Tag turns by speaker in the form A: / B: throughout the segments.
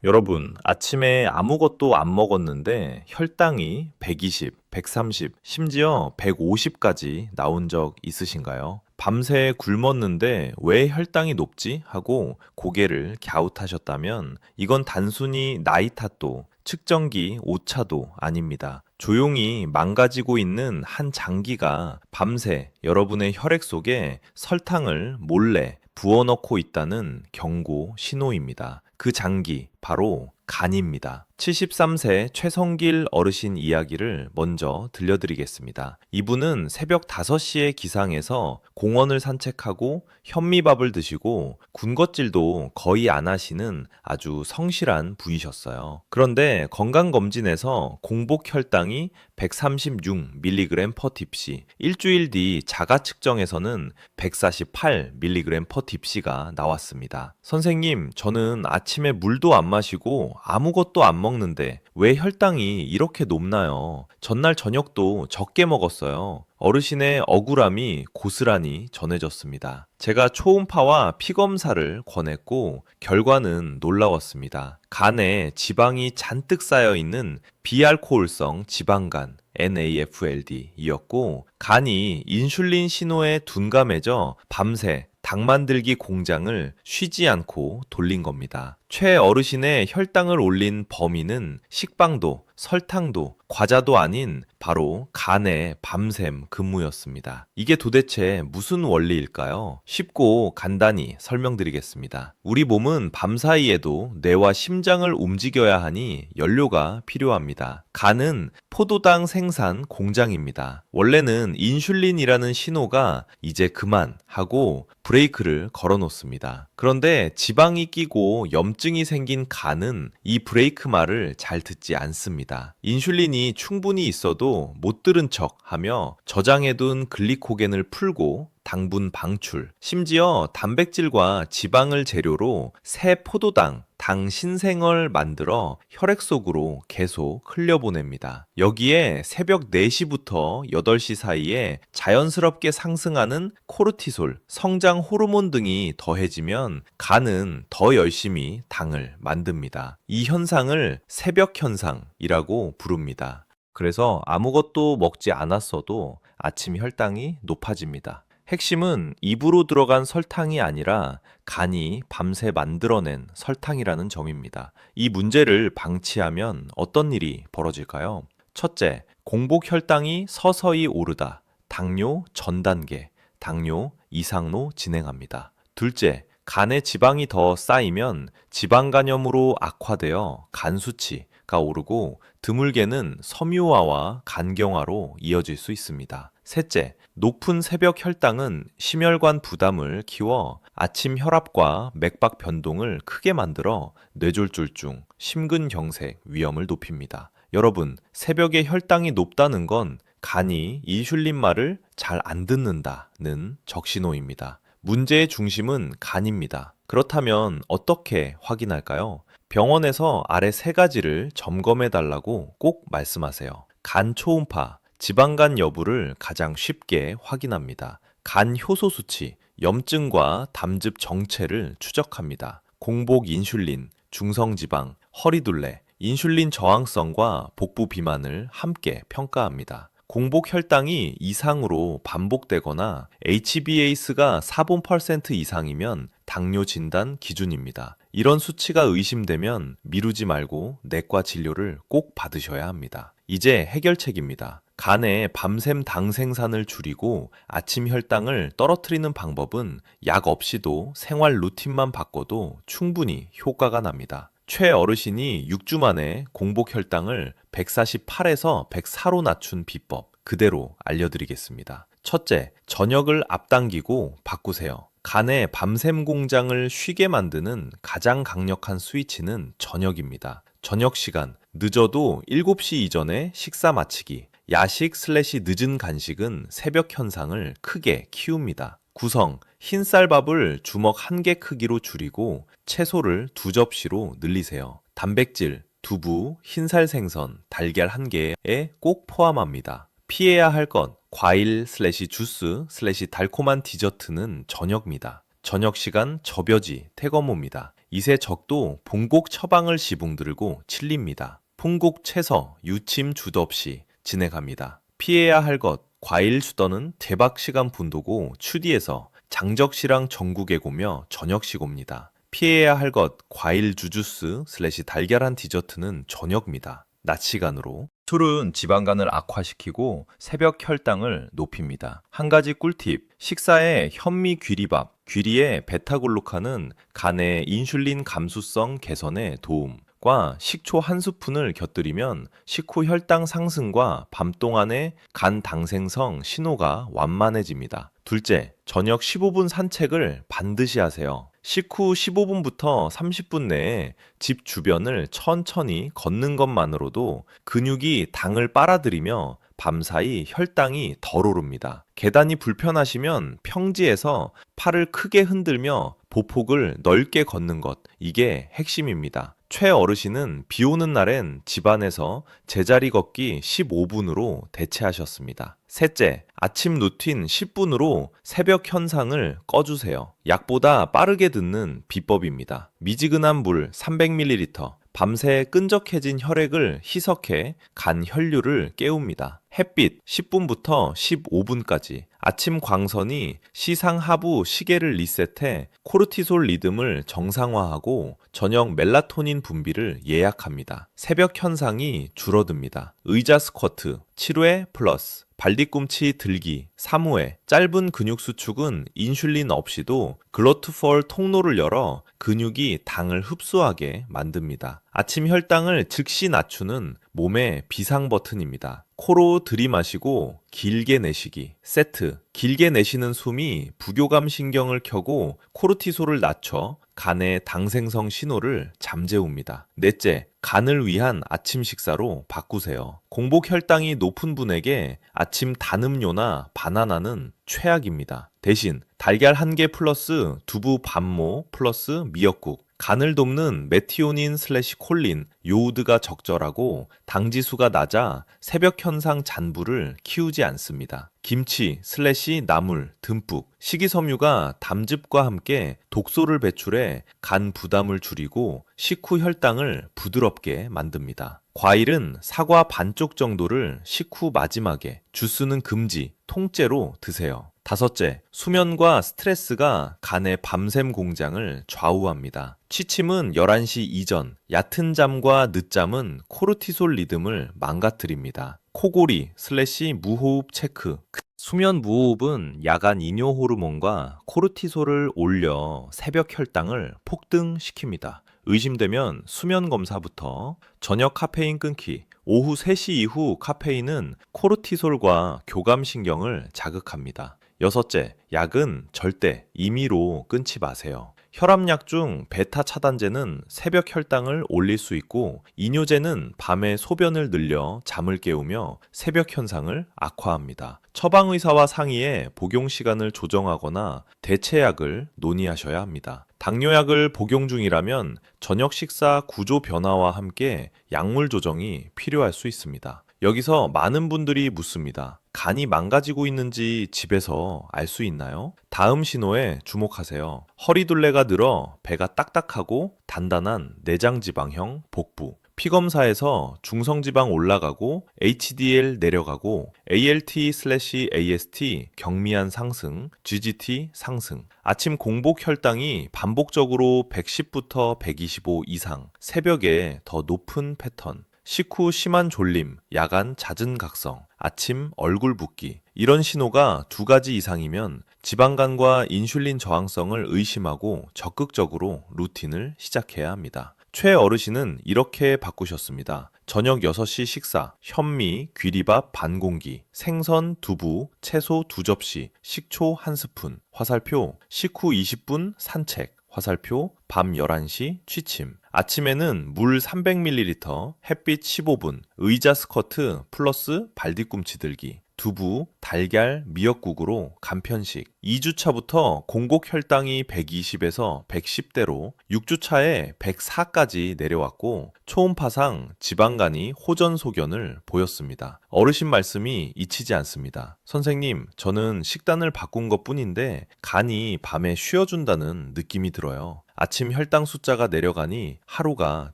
A: 여러분, 아침에 아무것도 안 먹었는데 혈당이 120, 130, 심지어 150까지 나온 적 있으신가요? 밤새 굶었는데 왜 혈당이 높지? 하고 고개를 갸웃하셨다면 이건 단순히 나이 탓도 측정기 오차도 아닙니다. 조용히 망가지고 있는 한 장기가 밤새 여러분의 혈액 속에 설탕을 몰래 부어넣고 있다는 경고 신호입니다. 그 장기, 바로 간입니다. 73세 최성길 어르신 이야기를 먼저 들려드리겠습니다. 이분은 새벽 5시에 기상해서 공원을 산책하고 현미밥을 드시고 군것질도 거의 안 하시는 아주 성실한 분이셨어요. 그런데 건강검진에서 공복 혈당이 136mg per dpc, 일주일 뒤 자가 측정에서는 148mg per dpc가 나왔습니다. 선생님, 저는 아침에 물도 안 마시고 아무것도 안 먹는데 왜 혈당이 이렇게 높나요? 전날 저녁도 적게 먹었어요. 어르신의 억울함이 고스란히 전해졌습니다. 제가 초음파와 피검사를 권했고 결과는 놀라웠습니다. 간에 지방이 잔뜩 쌓여 있는 비알코올성 지방간 NAFLD이었고 간이 인슐린 신호에 둔감해져 밤새 당 만들기 공장을 쉬지 않고 돌린 겁니다. 최 어르신의 혈당을 올린 범인은 식빵도 설탕도 과자도 아닌 바로 간의 밤샘 근무였습니다. 이게 도대체 무슨 원리일까요? 쉽고 간단히 설명드리겠습니다. 우리 몸은 밤사이에도 뇌와 심장을 움직여야 하니 연료가 필요합니다. 간은 포도당 생산 공장입니다. 원래는 인슐린이라는 신호가 이제 그만 하고 브레이크를 걸어 놓습니다. 그런데 지방이 끼고 염증이 생긴 간은 이 브레이크 말을 잘 듣지 않습니다. 인슐린이 충분히 있어도 못 들은 척 하며 저장해둔 글리코겐을 풀고 당분 방출, 심지어 단백질과 지방을 재료로 새 포도당, 당 신생을 만들어 혈액 속으로 계속 흘려보냅니다. 여기에 새벽 4시부터 8시 사이에 자연스럽게 상승하는 코르티솔, 성장 호르몬 등이 더해지면 간은 더 열심히 당을 만듭니다. 이 현상을 새벽 현상이라고 부릅니다. 그래서 아무것도 먹지 않았어도 아침 혈당이 높아집니다. 핵심은 입으로 들어간 설탕이 아니라 간이 밤새 만들어낸 설탕이라는 점입니다. 이 문제를 방치하면 어떤 일이 벌어질까요? 첫째, 공복 혈당이 서서히 오르다. 당뇨 전 단계, 당뇨 이상로 진행합니다. 둘째, 간에 지방이 더 쌓이면 지방 간염으로 악화되어 간 수치가 오르고 드물게는 섬유화와 간경화로 이어질 수 있습니다. 셋째, 높은 새벽 혈당은 심혈관 부담을 키워 아침 혈압과 맥박 변동을 크게 만들어 뇌졸중증, 심근경색 위험을 높입니다. 여러분, 새벽에 혈당이 높다는 건 간이 인슐린 말을 잘 안 듣는다는 적신호입니다. 문제의 중심은 간입니다. 그렇다면 어떻게 확인할까요? 병원에서 아래 3가지를 점검해 달라고 꼭 말씀하세요. 간 초음파, 지방간 여부를 가장 쉽게 확인합니다. 간 효소 수치, 염증과 담즙 정체를 추적합니다. 공복 인슐린, 중성지방, 허리둘레, 인슐린 저항성과 복부 비만을 함께 평가합니다. 공복 혈당이 이상으로 반복되거나 HbAC가 4% 이상이면 당뇨 진단 기준입니다. 이런 수치가 의심되면 미루지 말고 내과 진료를 꼭 받으셔야 합니다. 이제 해결책입니다. 간에 밤샘 당 생산을 줄이고 아침 혈당을 떨어뜨리는 방법은 약 없이도 생활 루틴만 바꿔도 충분히 효과가 납니다. 최 어르신이 6주 만에 공복 혈당을 148에서 104로 낮춘 비법 그대로 알려드리겠습니다. 첫째, 저녁을 앞당기고 바꾸세요. 간의 밤샘 공장을 쉬게 만드는 가장 강력한 스위치는 저녁입니다. 저녁 시간, 늦어도 7시 이전에 식사 마치기. 야식/늦은 간식은 새벽 현상을 크게 키웁니다. 구성, 흰쌀밥을 주먹 1개 크기로 줄이고 채소를 2접시로 늘리세요. 단백질, 두부, 흰살 생선, 달걀 1개에 꼭 포함합니다. 피해야 할 것, 과일/주스/달콤한 디저트는 저녁입니다. 저녁 시간 접여지, 태거모입니다. 이세적도 봉곡 처방을 지붕 들고 칠립니다. 풍곡 채서 유침 주도 없이 진행합니다. 피해야 할 것, 과일 수더는 대박 시간 분도고 추디에서 장적시랑 전국에고며 저녁시고입니다. 피해야 할 것, 과일 주주스 슬래시 달걀한 디저트는 저녁입니다. 낮 시간으로. 술은 지방간을 악화시키고 새벽 혈당을 높입니다. 한 가지 꿀팁, 식사에 현미 귀리밥, 귀리의 베타글루칸은 간의 인슐린 감수성 개선에 도움과 식초 한 스푼을 곁들이면 식후 혈당 상승과 밤 동안의 간 당생성 신호가 완만해집니다. 둘째, 저녁 15분 산책을 반드시 하세요. 식후 15분부터 30분 내에 집 주변을 천천히 걷는 것만으로도 근육이 당을 빨아들이며 밤사이 혈당이 덜 오릅니다. 계단이 불편하시면 평지에서 팔을 크게 흔들며 보폭을 넓게 걷는 것, 이게 핵심입니다. 최 어르신은 비 오는 날엔 집안에서 제자리 걷기 15분으로 대체하셨습니다. 셋째, 아침 루틴 10분으로 새벽 현상을 꺼주세요. 약보다 빠르게 듣는 비법입니다. 미지근한 물 300ml, 밤새 끈적해진 혈액을 희석해 간 혈류를 깨웁니다. 햇빛 10분부터 15분까지. 아침 광선이 시상 하부 시계를 리셋해 코르티솔 리듬을 정상화하고 저녁 멜라토닌 분비를 예약합니다. 새벽 현상이 줄어듭니다. 의자 스쿼트 7회 플러스 발뒤꿈치 들기 3회. 짧은 근육 수축은 인슐린 없이도 글로트폴 통로를 열어 근육이 당을 흡수하게 만듭니다. 아침 혈당을 즉시 낮추는 몸의 비상 버튼입니다. 코로 들이마시고 길게 내쉬기 세트. 길게 내쉬는 숨이 부교감 신경을 켜고 코르티솔을 낮춰 간의 당생성 신호를 잠재웁니다. 넷째, 간을 위한 아침 식사로 바꾸세요. 공복 혈당이 높은 분에게 아침 단 음료나 바나나는 최악입니다. 대신 달걀 1개 플러스 두부 반모 플러스 미역국, 간을 돕는 메티오닌 슬래시 콜린, 요오드가 적절하고 당지수가 낮아 새벽 현상 잔부를 키우지 않습니다. 김치 슬래시 나물 듬뿍. 식이섬유가 담즙과 함께 독소를 배출해 간 부담을 줄이고 식후 혈당을 부드럽게 만듭니다. 과일은 사과 반쪽 정도를 식후 마지막에, 주스는 금지, 통째로 드세요. 다섯째, 수면과 스트레스가 간의 밤샘 공장을 좌우합니다. 취침은 11시 이전, 얕은 잠과 늦잠은 코르티솔 리듬을 망가뜨립니다. 코골이 슬래시 무호흡 체크. 수면 무호흡은 야간 이뇨 호르몬과 코르티솔을 올려 새벽 혈당을 폭등시킵니다. 의심되면 수면 검사부터. 저녁 카페인 끊기. 오후 3시 이후 카페인은 코르티솔과 교감신경을 자극합니다. 여섯째, 약은 절대 임의로 끊지 마세요. 혈압약 중 베타 차단제는 새벽 혈당을 올릴 수 있고 이뇨제는 밤에 소변을 늘려 잠을 깨우며 새벽 현상을 악화합니다. 처방의사와 상의해 복용 시간을 조정하거나 대체약을 논의하셔야 합니다. 당뇨약을 복용 중이라면 저녁 식사 구조 변화와 함께 약물 조정이 필요할 수 있습니다. 여기서 많은 분들이 묻습니다. 간이 망가지고 있는지 집에서 알 수 있나요? 다음 신호에 주목하세요. 허리둘레가 늘어 배가 딱딱하고 단단한 내장지방형 복부. 피검사에서 중성지방 올라가고 HDL 내려가고 ALT/AST 경미한 상승, GGT 상승. 아침 공복 혈당이 반복적으로 110부터 125 이상, 새벽에 더 높은 패턴. 식후 심한 졸림, 야간 잦은 각성, 아침 얼굴 붓기. 이런 신호가 2가지 이상이면 지방간과 인슐린 저항성을 의심하고 적극적으로 루틴을 시작해야 합니다. 최 어르신은 이렇게 바꾸셨습니다. 저녁 6시 식사, 현미, 귀리밥 반 공기, 생선, 두부, 채소 2접시, 식초 1스푼, 화살표, 식후 20분 산책, 화살표, 밤 11시 취침. 아침에는 물 300ml, 햇빛 15분, 의자 스쿼트 플러스 발뒤꿈치 들기, 두부, 달걀, 미역국으로 간편식. 2주차부터 공복 혈당이 120에서 110대로 6주차에 104까지 내려왔고 초음파상 지방간이 호전소견을 보였습니다. 어르신 말씀이 잊히지 않습니다. 선생님, 저는 식단을 바꾼 것뿐인데 간이 밤에 쉬어준다는 느낌이 들어요. 아침 혈당 숫자가 내려가니 하루가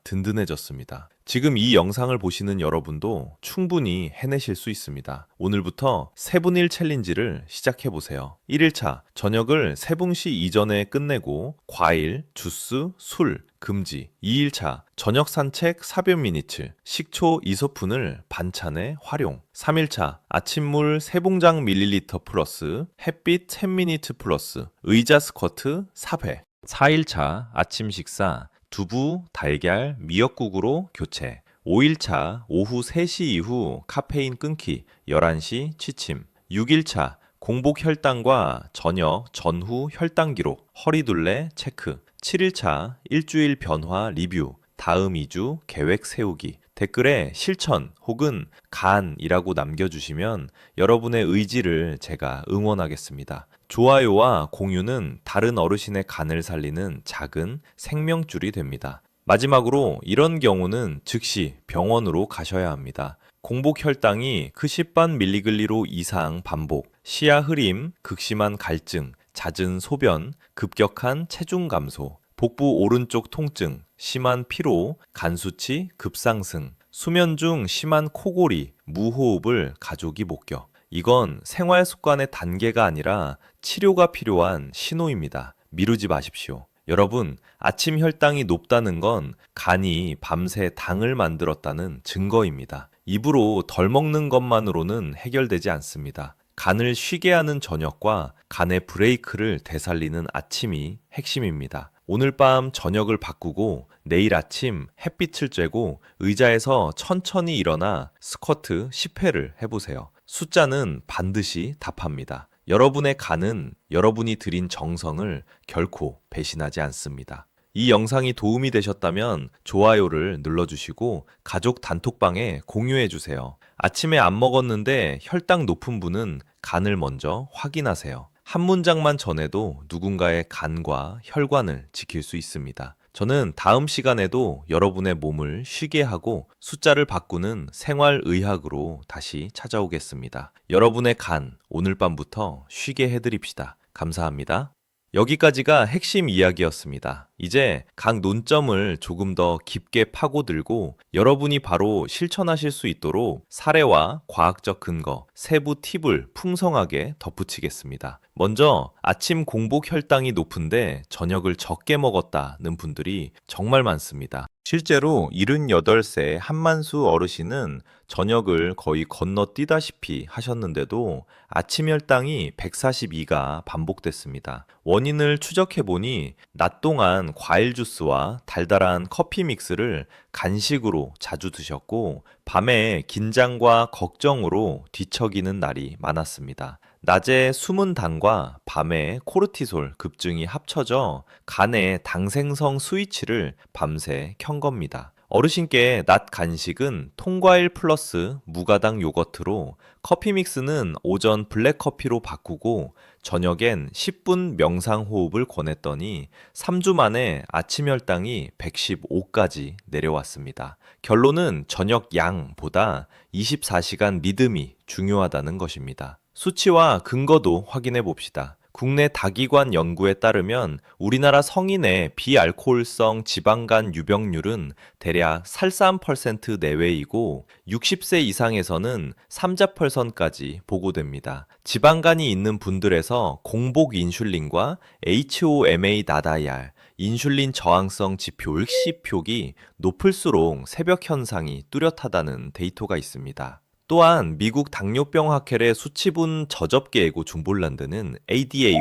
A: 든든해졌습니다. 지금 이 영상을 보시는 여러분도 충분히 해내실 수 있습니다. 오늘부터 3분1 챌린지를 시작해보세요. 1일차, 저녁을 3분시 이전에 끝내고 과일, 주스, 술 금지. 2일차, 저녁 산책 4변 미니츠, 식초 이소푼을 반찬에 활용. 3일차, 아침물 3봉장 밀리리터 플러스 햇빛 10미니트 플러스 의자 스쿼트 4회. 4일차, 아침 식사 두부, 달걀, 미역국으로 교체. 5일차, 오후 3시 이후 카페인 끊기, 11시 취침. 6일차, 공복 혈당과 저녁 전후 혈당 기록, 허리둘레 체크. 7일차, 일주일 변화 리뷰, 다음 2주 계획 세우기. 댓글에 실천 혹은 간이라고 남겨주시면 여러분의 의지를 제가 응원하겠습니다. 좋아요와 공유는 다른 어르신의 간을 살리는 작은 생명줄이 됩니다. 마지막으로 이런 경우는 즉시 병원으로 가셔야 합니다. 공복 혈당이 크시반 밀리글리로 이상 반복, 시야 흐림, 극심한 갈증, 잦은 소변, 급격한 체중 감소, 복부 오른쪽 통증, 심한 피로, 간 수치 급상승, 수면 중 심한 코골이, 무호흡을 가족이 목격. 이건 생활 습관의 단계가 아니라 치료가 필요한 신호입니다. 미루지 마십시오. 여러분, 아침 혈당이 높다는 건 간이 밤새 당을 만들었다는 증거입니다. 입으로 덜 먹는 것만으로는 해결되지 않습니다. 간을 쉬게 하는 저녁과 간의 브레이크를 되살리는 아침이 핵심입니다. 오늘 밤 저녁을 바꾸고 내일 아침 햇빛을 쬐고 의자에서 천천히 일어나 스쿼트 10회를 해보세요. 숫자는 반드시 답합니다. 여러분의 간은 여러분이 들인 정성을 결코 배신하지 않습니다. 이 영상이 도움이 되셨다면 좋아요를 눌러주시고 가족 단톡방에 공유해주세요. 아침에 안 먹었는데 혈당 높은 분은 간을 먼저 확인하세요. 한 문장만 전해도 누군가의 간과 혈관을 지킬 수 있습니다. 저는 다음 시간에도 여러분의 몸을 쉬게 하고 숫자를 바꾸는 생활의학으로 다시 찾아오겠습니다. 여러분의 간, 오늘 밤부터 쉬게 해드립시다. 감사합니다. 여기까지가 핵심 이야기였습니다. 이제 각 논점을 조금 더 깊게 파고들고 여러분이 바로 실천하실 수 있도록 사례와 과학적 근거, 세부 팁을 풍성하게 덧붙이겠습니다. 먼저 아침 공복 혈당이 높은데 저녁을 적게 먹었다는 분들이 정말 많습니다. 실제로 78세 한만수 어르신은 저녁을 거의 건너뛰다시피 하셨는데도 아침 혈당이 142가 반복됐습니다. 원인을 추적해보니 낮 동안 과일 주스와 달달한 커피 믹스를 간식으로 자주 드셨고 밤에 긴장과 걱정으로 뒤척이는 날이 많았습니다. 낮에 숨은 당과 밤에 코르티솔 급증이 합쳐져 간의 당생성 스위치를 밤새 켠 겁니다. 어르신께 낮 간식은 통과일 플러스 무가당 요거트로 커피 믹스는 오전 블랙커피로 바꾸고 저녁엔 10분 명상 호흡을 권했더니 3주 만에 아침 혈당이 115까지 내려왔습니다. 결론은 저녁 양보다 24시간 리듬이 중요하다는 것입니다. 수치와 근거도 확인해 봅시다. 국내 다기관 연구에 따르면 우리나라 성인의 비알코올성 지방간 유병률은 대략 43% 내외이고 60세 이상에서는 삼자펄선까지 보고됩니다. 지방간이 있는 분들에서 공복 인슐린과 HOMA-IR, 인슐린 저항성 지표 일시표기 높을수록 새벽 현상이 뚜렷하다는 데이터가 있습니다. 또한 미국 당뇨병 학회의 수치분 저접계 에고 중볼란드는 ADA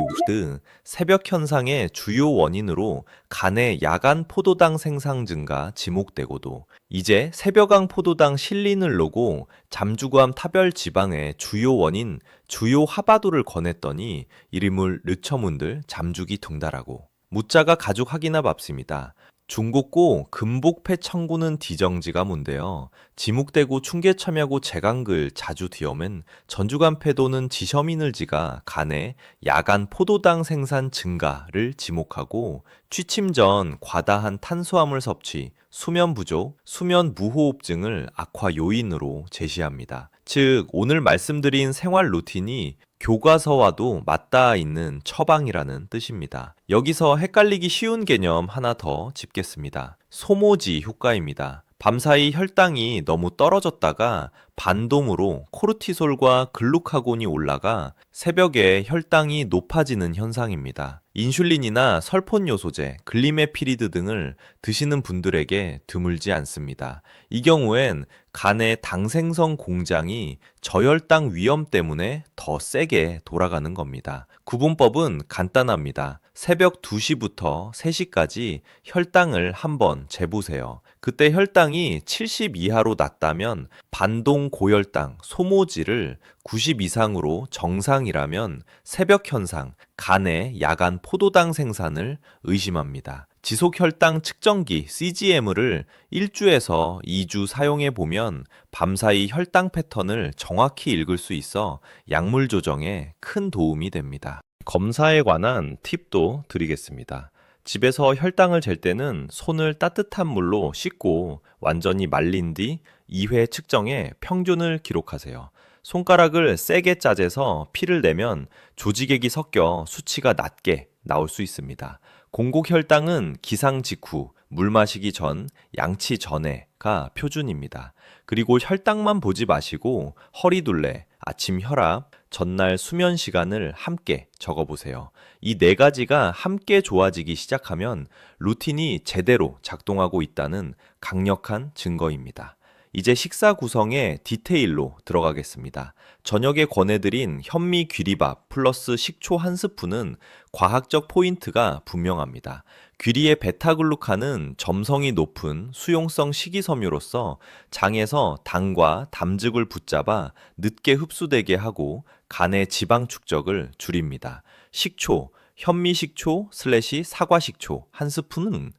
A: 새벽 현상의 주요 원인으로 간의 야간 포도당 생산 증가 지목되고도 이제 새벽왕 포도당 실린을 놓고 잠주구암 타별 지방의 주요 원인 주요 하바도를 권했더니 이름을 르처문들 잠주기 둥다라고 묻자가 가죽 확인하 밥습니다. 중국고 금복패 청구는 디정지가 뭔데요. 지묵대구 충계참야고 제강글 자주 뒤엄은 전주간 패도는 지셔미늘지가 간에 야간 포도당 생산 증가를 지목하고 취침 전 과다한 탄수화물 섭취, 수면 부족, 수면 무호흡증을 악화 요인으로 제시합니다. 즉, 오늘 말씀드린 생활 루틴이 교과서와도 맞닿아 있는 처방이라는 뜻입니다. 여기서 헷갈리기 쉬운 개념 하나 더 짚겠습니다. 소모지 효과입니다. 밤사이 혈당이 너무 떨어졌다가 반동으로 코르티솔과 글루카곤이 올라가 새벽에 혈당이 높아지는 현상입니다. 인슐린이나 설폰요소제, 글리메피리드 등을 드시는 분들에게 드물지 않습니다. 이 경우엔 간의 당생성 공장이 저혈당 위험 때문에 더 세게 돌아가는 겁니다. 구분법은 간단합니다. 새벽 2시부터 3시까지 혈당을 한번 재보세요. 그때 혈당이 70 이하로 낮다면 반동 고혈당, 소모지를 90 이상으로 정상이라면 새벽 현상, 간의 야간 포도당 생산을 의심합니다. 지속 혈당 측정기 CGM을 1주에서 2주 사용해 보면 밤사이 혈당 패턴을 정확히 읽을 수 있어 약물 조정에 큰 도움이 됩니다. 검사에 관한 팁도 드리겠습니다. 집에서 혈당을 잴 때는 손을 따뜻한 물로 씻고 완전히 말린 뒤 2회 측정해 평균을 기록하세요. 손가락을 세게 짜재서 피를 내면 조직액이 섞여 수치가 낮게 나올 수 있습니다. 공복 혈당은 기상 직후, 물 마시기 전, 양치 전에가 표준입니다. 그리고 혈당만 보지 마시고 허리둘레, 아침 혈압, 전날 수면 시간을 함께 적어보세요. 이 네 가지가 함께 좋아지기 시작하면 루틴이 제대로 작동하고 있다는 강력한 증거입니다. 이제 식사 구성에 디테일로 들어가겠습니다. 저녁에 권해드린 현미 귀리밥 플러스 식초 한 스푼은 과학적 포인트가 분명합니다. 귀리의 베타글루칸은 점성이 높은 수용성 식이섬유로서 장에서 당과 담즙을 붙잡아 늦게 흡수되게 하고 간의 지방 축적을 줄입니다. 식초, 현미식초 / 사과식초 한 스푼은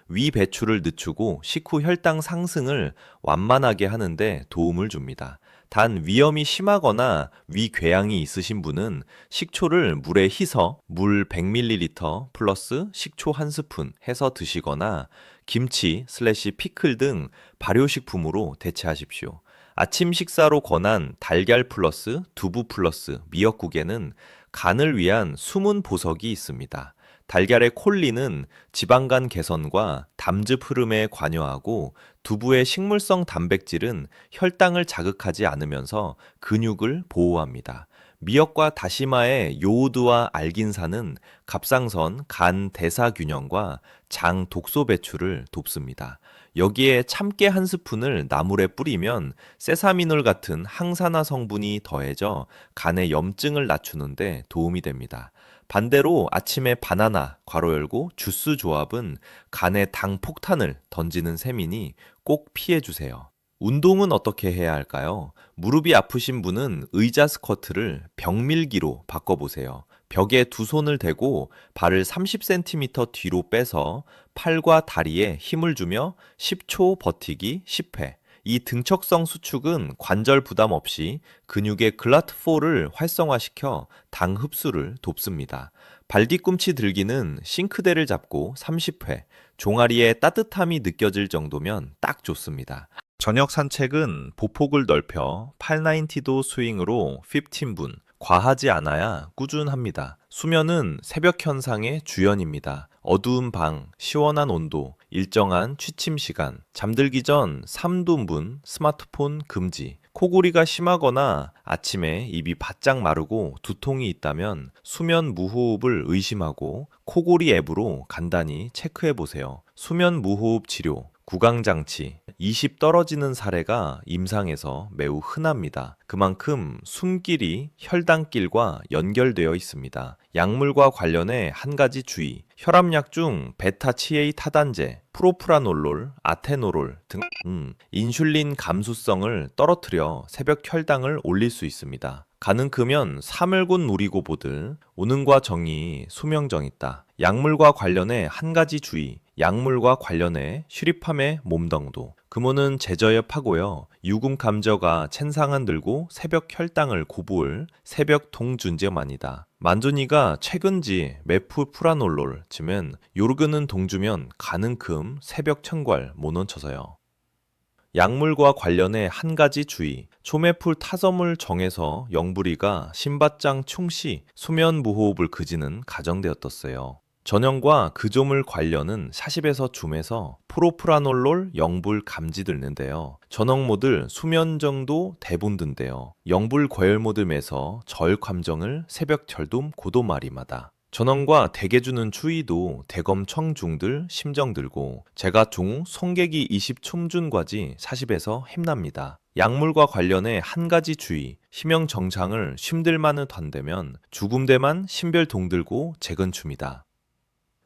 A: 위 배출을 늦추고 식후 혈당 상승을 완만하게 하는데 도움을 줍니다. 단 위염이 심하거나 위궤양이 있으신 분은 식초를 물에 희서 물 100ml 플러스 식초 한 스푼 해서 드시거나 김치 / 피클 등 발효식품으로 대체하십시오. 아침 식사로 권한 달걀 플러스 두부 플러스 미역국에는 간을 위한 숨은 보석이 있습니다. 달걀의 콜린은 지방간 개선과 담즙 흐름에 관여하고 두부의 식물성 단백질은 혈당을 자극하지 않으면서 근육을 보호합니다. 미역과 다시마의 요오드와 알긴산은 갑상선, 간 대사 균형과 장 독소 배출을 돕습니다. 여기에 참깨 한 스푼을 나물에 뿌리면 세사미놀 같은 항산화 성분이 더해져 간의 염증을 낮추는데 도움이 됩니다. 반대로 아침에 바나나 괄호 열고 주스 조합은 간에 당 폭탄을 던지는 셈이니 꼭 피해 주세요. 운동은 어떻게 해야 할까요? 무릎이 아프신 분은 의자 스쿼트를 벽밀기로 바꿔보세요. 벽에 두 손을 대고 발을 30cm 뒤로 빼서 팔과 다리에 힘을 주며 10초 버티기 10회. 이 등척성 수축은 관절 부담 없이 근육의 글라트포를 활성화시켜 당 흡수를 돕습니다. 발 뒤꿈치 들기는 싱크대를 잡고 30회, 종아리에 따뜻함이 느껴질 정도면 딱 좋습니다. 저녁 산책은 보폭을 넓혀 890도 스윙으로 15분, 과하지 않아야 꾸준합니다. 수면은 새벽 현상의 주연입니다. 어두운 방, 시원한 온도, 일정한 취침 시간, 잠들기 전 3분분 스마트폰 금지, 코골이가 심하거나 아침에 입이 바짝 마르고 두통이 있다면 수면 무호흡을 의심하고 코골이 앱으로 간단히 체크해 보세요. 수면 무호흡 치료, 구강장치, 20 떨어지는 사례가 임상에서 매우 흔합니다. 그만큼 숨길이 혈당길과 연결되어 있습니다. 약물과 관련해 한 가지 주의, 혈압약 중 베타치에이 타단제, 프로프라놀롤, 아테노롤 등 인슐린 감수성을 떨어뜨려 새벽 혈당을 올릴 수 있습니다. 가능 크면 사물곤 누리고 보들, 오능과 정이 수명정 있다. 약물과 관련해 한 가지 주의, 약물과 관련해 쉬리팜의 몸덩도. 금오는 제저엽하고요. 유금 감저가 챈상한 들고 새벽 혈당을 고부을 새벽 동준제만이다. 만존이가 최근지 메프프라놀롤 쯤은 요르그는 동주면 가능큼 새벽 청괄 모논쳐서요. 약물과 관련해 한 가지 주의. 초매풀 타섬을 정해서 영부리가 신바짱 충시 수면무호흡을 그지는 가정되었었어요. 전형과 그조물 관련은 샤십에서 줌에서 프로프라놀롤 영불 감지들는데요. 전형모들 수면 정도 대분든데요. 영불 과열모듬에서 절 감정을 새벽 절둠 고도마리마다. 전원과 대개 주는 추이도 대검 청중들 심정 들고 제가 종 송객이 20 춤준과지 40에서 힘납니다. 약물과 관련해 한 가지 주의, 심형 정상을 쉼들만을 던대면 죽음대만 신별 동들고 재건춤이다.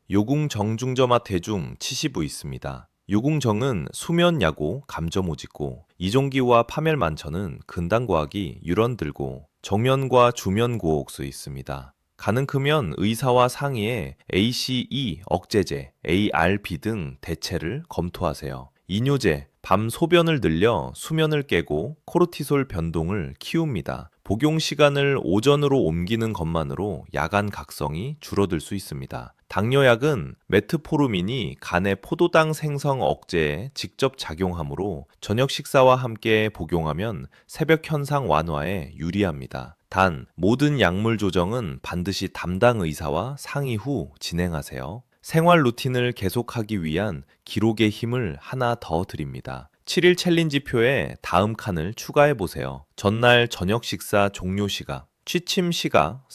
A: 요궁 정중저마 대중 치시부 있습니다. 요궁정은 수면야고 감점오직고 이종기와 파멸만천은 근당과학이 유런들고 정면과 주면고옥수 있습니다. 가능 크면 의사와 상의해 ACE 억제제, ARB 등 대체를 검토하세요. 이뇨제, 밤 소변을 늘려 수면을 깨고 코르티솔 변동을 키웁니다. 복용 시간을 오전으로 옮기는 것만으로 야간 각성이 줄어들 수 있습니다. 당뇨약은 메트포르민이 간의 포도당 생성 억제에 직접 작용하므로 저녁 식사와 함께 복용하면 새벽 현상 완화에 유리합니다. 단, 모든 약물 조정은 반드시 담당 의사와 상의 후 진행하세요. 생활 루틴을 계속하기 위한 기록의 힘을 하나 더 드립니다. 7일 챌린지표에 다음 칸을 추가해보세요. 전날 저녁 식사 종료 시각, 취침 시각 /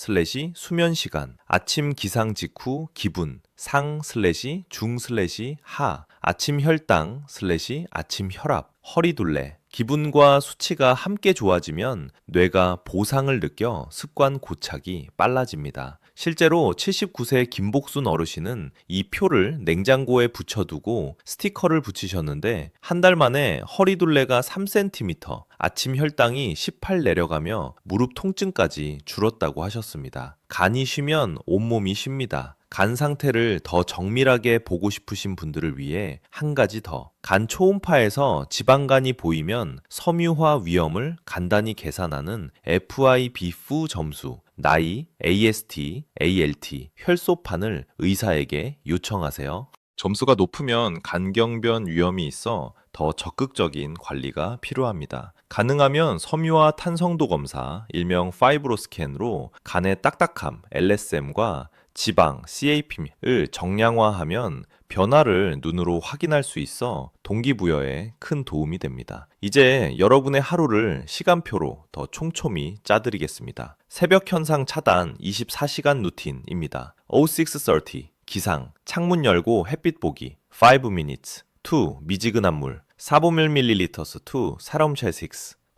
A: 수면 시간, 아침 기상 직후 기분, 상 / 중 / 하, 아침 혈당 / 아침 혈압, 허리둘레. 기분과 수치가 함께 좋아지면 뇌가 보상을 느껴 습관 고착이 빨라집니다. 실제로 79세 김복순 어르신은 이 표를 냉장고에 붙여두고 스티커를 붙이셨는데 한 달 만에 허리둘레가 3cm, 아침 혈당이 18 내려가며 무릎 통증까지 줄었다고 하셨습니다. 간이 쉬면 온몸이 쉽니다. 간 상태를 더 정밀하게 보고 싶으신 분들을 위해 한 가지 더. 간 초음파에서 지방간이 보이면 섬유화 위험을 간단히 계산하는 FIB-4 점수, 나이, AST, ALT, 혈소판을 의사에게 요청하세요. 점수가 높으면 간경변 위험이 있어 더 적극적인 관리가 필요합니다. 가능하면 섬유화 탄성도 검사, 일명 파이브로스캔으로 간의 딱딱함, LSM과 지방, CAP를 정량화하면 변화를 눈으로 확인할 수 있어 동기부여에 큰 도움이 됩니다. 이제 여러분의 하루를 시간표로 더 촘촘히 짜드리겠습니다. 새벽 현상 차단 24시간 루틴입니다. 0630 기상, 창문 열고 햇빛 보기 5 minutes 2. 미지근한 물 4ml 2. 사람쉘 6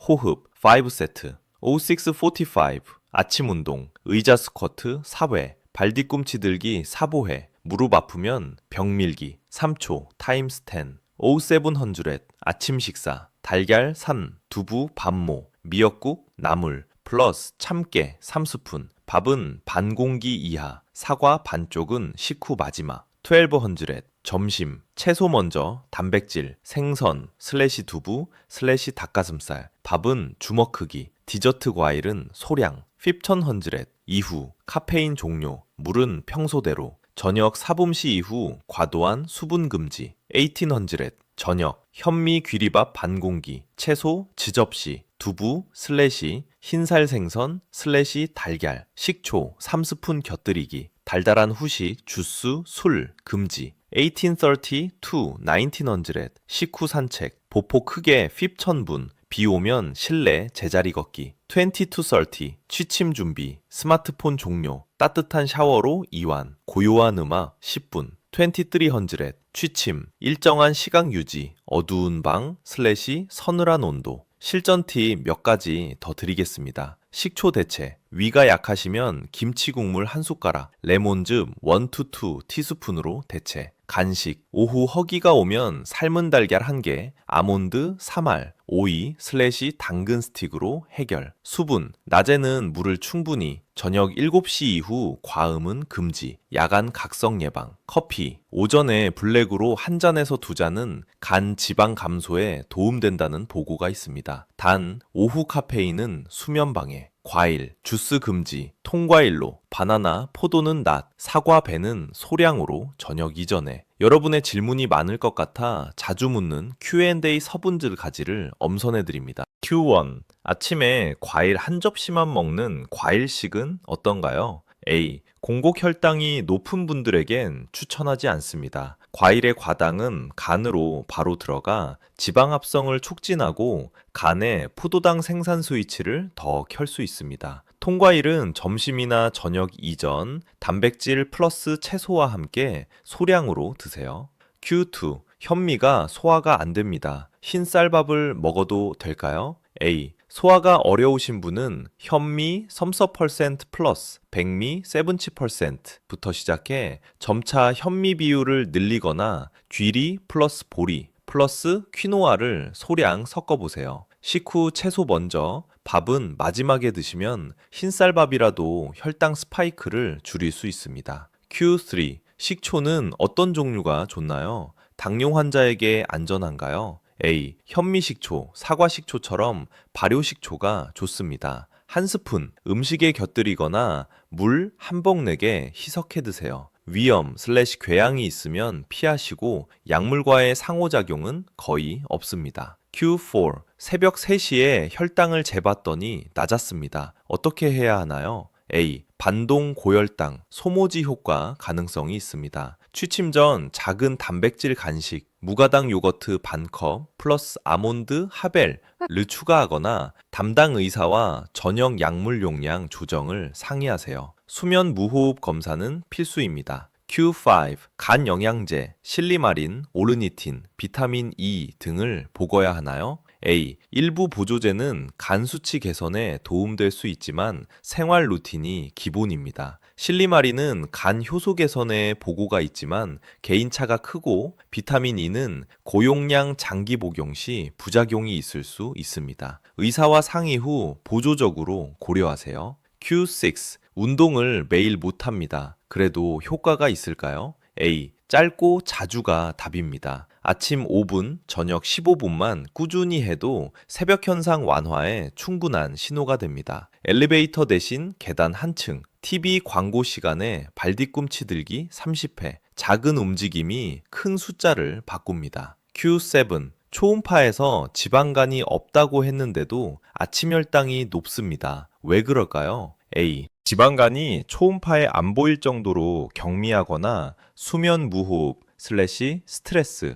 A: 호흡 5 세트 0645 아침 운동 의자 스쿼트 4회 발 뒤꿈치 들기 4보회 무릎 아프면 벽 밀기 3초 타임스 10 0700 아침 식사 달걀 3 두부 밥모 미역국 나물 플러스 참깨 3스푼 밥은 반 공기 이하 사과 반쪽은 식후 마지막 1200 점심 채소 먼저 단백질 생선 / 두부 / 닭가슴살 밥은 주먹 크기 디저트 과일은 소량 1500 이후 카페인 종료 물은 평소대로 저녁 사분시 이후 과도한 수분 금지 1800 저녁 현미 귀리밥 반 공기 채소 지접시 두부 / 흰살 생선 / 달걀 식초 3스푼 곁들이기 달달한 후식 주스 술 금지 1830 to 1900 식후 산책 보폭 크게 1000분 비 오면 실내 제자리 걷기 20 to 30 취침 준비 스마트폰 종료 따뜻한 샤워로 이완 고요한 음악 10분 2300 취침 일정한 시각 유지 어두운 방 / 서늘한 온도 실전 팁 몇 가지 더 드리겠습니다. 식초 대체 위가 약하시면 김치 국물 한 숟가락 레몬즙 1 to 2 티스푼으로 대체 간식 오후 허기가 오면 삶은 달걀 1개 아몬드 3알 오이 / 당근 스틱으로 해결 수분 낮에는 물을 충분히 저녁 7시 이후 과음은 금지 야간 각성 예방 커피 오전에 블랙으로 한 잔에서 두 잔은 간 지방 감소에 도움된다는 보고가 있습니다. 단, 오후 카페인은 수면 방해, 과일, 주스 금지, 통과일로, 바나나, 포도는 낮, 사과, 배는 소량으로 저녁 이전에. 여러분의 질문이 많을 것 같아 자주 묻는 Q&A 서문지를 가지를 엄선해드립니다. Q1. 아침에 과일 한 접시만 먹는 과일식은 어떤가요? A. 공복 혈당이 높은 분들에겐 추천하지 않습니다. 과일의 과당은 간으로 바로 들어가 지방 합성을 촉진하고 간의 포도당 생산 스위치를 더 켤 수 있습니다. 통과일은 점심이나 저녁 이전 단백질 플러스 채소와 함께 소량으로 드세요. Q2. 현미가 소화가 안 됩니다. 흰 쌀밥을 먹어도 될까요? A. 소화가 어려우신 분은 현미 30% 플러스 백미 70%부터 시작해 점차 현미 비율을 늘리거나 귀리 플러스 보리 플러스 퀴노아를 소량 섞어보세요. 식후 채소 먼저, 밥은 마지막에 드시면 흰쌀밥이라도 혈당 스파이크를 줄일 수 있습니다. Q3. 식초는 어떤 종류가 좋나요? 당뇨 환자에게 안전한가요? A. 현미식초, 사과식초처럼 발효식초가 좋습니다. 한 스푼 음식에 곁들이거나 물 한 봉 내게 희석해 드세요. 위염/궤양이 있으면 피하시고 약물과의 상호작용은 거의 없습니다. Q4. 새벽 3시에 혈당을 재봤더니 낮았습니다. 어떻게 해야 하나요? A. 반동 고혈당, 소모지 효과 가능성이 있습니다. 취침 전 작은 단백질 간식, 무가당 요거트 반컵 플러스 아몬드 하벨을 추가하거나 담당 의사와 저녁 약물 용량 조정을 상의하세요. 수면 무호흡 검사는 필수입니다. Q5. 간 영양제, 실리마린, 오르니틴, 비타민 E 등을 먹어야 하나요? A. 일부 보조제는 간 수치 개선에 도움될 수 있지만 생활 루틴이 기본입니다. 실리마린은 간 효소 개선에 보고가 있지만 개인차가 크고 비타민 E는 고용량 장기 복용 시 부작용이 있을 수 있습니다. 의사와 상의 후 보조적으로 고려하세요. Q6. 운동을 매일 못합니다. 그래도 효과가 있을까요? A. 짧고 자주가 답입니다. 아침 5분, 저녁 15분만 꾸준히 해도 새벽 현상 완화에 충분한 신호가 됩니다. 엘리베이터 대신 계단 한층, TV 광고 시간에 발뒤꿈치 들기 30회, 작은 움직임이 큰 숫자를 바꿉니다. Q7. 초음파에서 지방간이 없다고 했는데도 아침 혈당이 높습니다. 왜 그럴까요? A. 지방간이 초음파에 안 보일 정도로 경미하거나 수면 무호흡 스트레스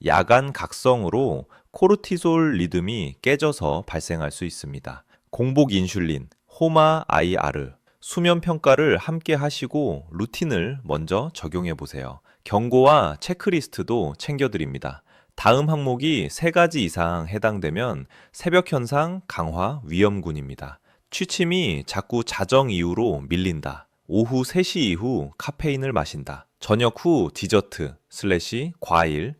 A: 야간 각성으로 코르티솔 리듬이 깨져서 발생할 수 있습니다. 공복 인슐린, 호마 IR, 수면 평가를 함께 하시고 루틴을 먼저 적용해 보세요. 경고와 체크리스트도 챙겨드립니다. 다음 항목이 3가지 이상 해당되면 새벽 현상 강화 위험군입니다. 취침이 자꾸 자정 이후로 밀린다. 오후 3시 이후 카페인을 마신다. 저녁 후 디저트 과일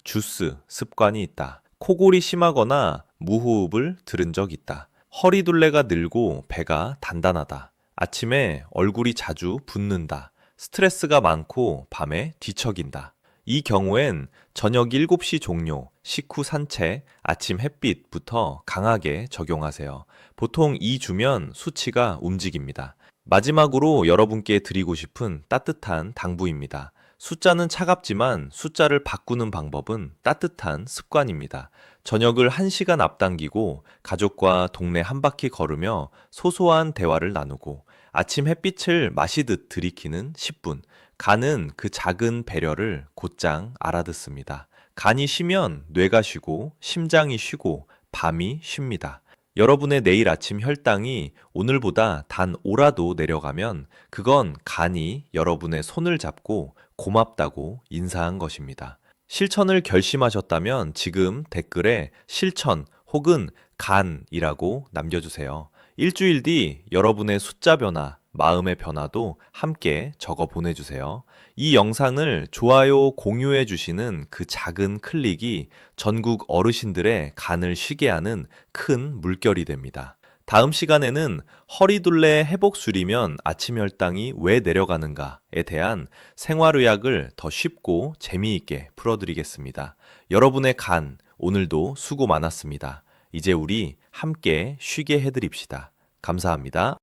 A: 주스 습관이 있다. 코골이 심하거나 무호흡을 들은 적 있다. 허리둘레가 늘고 배가 단단하다. 아침에 얼굴이 자주 붓는다. 스트레스가 많고 밤에 뒤척인다. 이 경우엔 저녁 7시 종료, 식후 산책, 아침 햇빛부터 강하게 적용하세요. 보통 2주면 수치가 움직입니다. 마지막으로 여러분께 드리고 싶은 따뜻한 당부입니다. 숫자는 차갑지만 숫자를 바꾸는 방법은 따뜻한 습관입니다. 저녁을 1시간 앞당기고 가족과 동네 한 바퀴 걸으며 소소한 대화를 나누고 아침 햇빛을 마시듯 들이키는 10분. 간은 그 작은 배려를 곧장 알아듣습니다. 간이 쉬면 뇌가 쉬고 심장이 쉬고 밤이 쉽니다. 여러분의 내일 아침 혈당이 오늘보다 단 5라도 내려가면 그건 간이 여러분의 손을 잡고 고맙다고 인사한 것입니다. 실천을 결심하셨다면 지금 댓글에 실천 혹은 간이라고 남겨주세요. 일주일 뒤 여러분의 숫자 변화, 마음의 변화도 함께 적어 보내주세요. 이 영상을 좋아요, 공유해 주시는 그 작은 클릭이 전국 어르신들의 간을 쉬게 하는 큰 물결이 됩니다. 다음 시간에는 허리둘레 회복술이면 아침 혈당이 왜 내려가는가에 대한 생활의학을 더 쉽고 재미있게 풀어드리겠습니다. 여러분의 간, 오늘도 수고 많았습니다. 이제 우리 함께 쉬게 해드립시다. 감사합니다.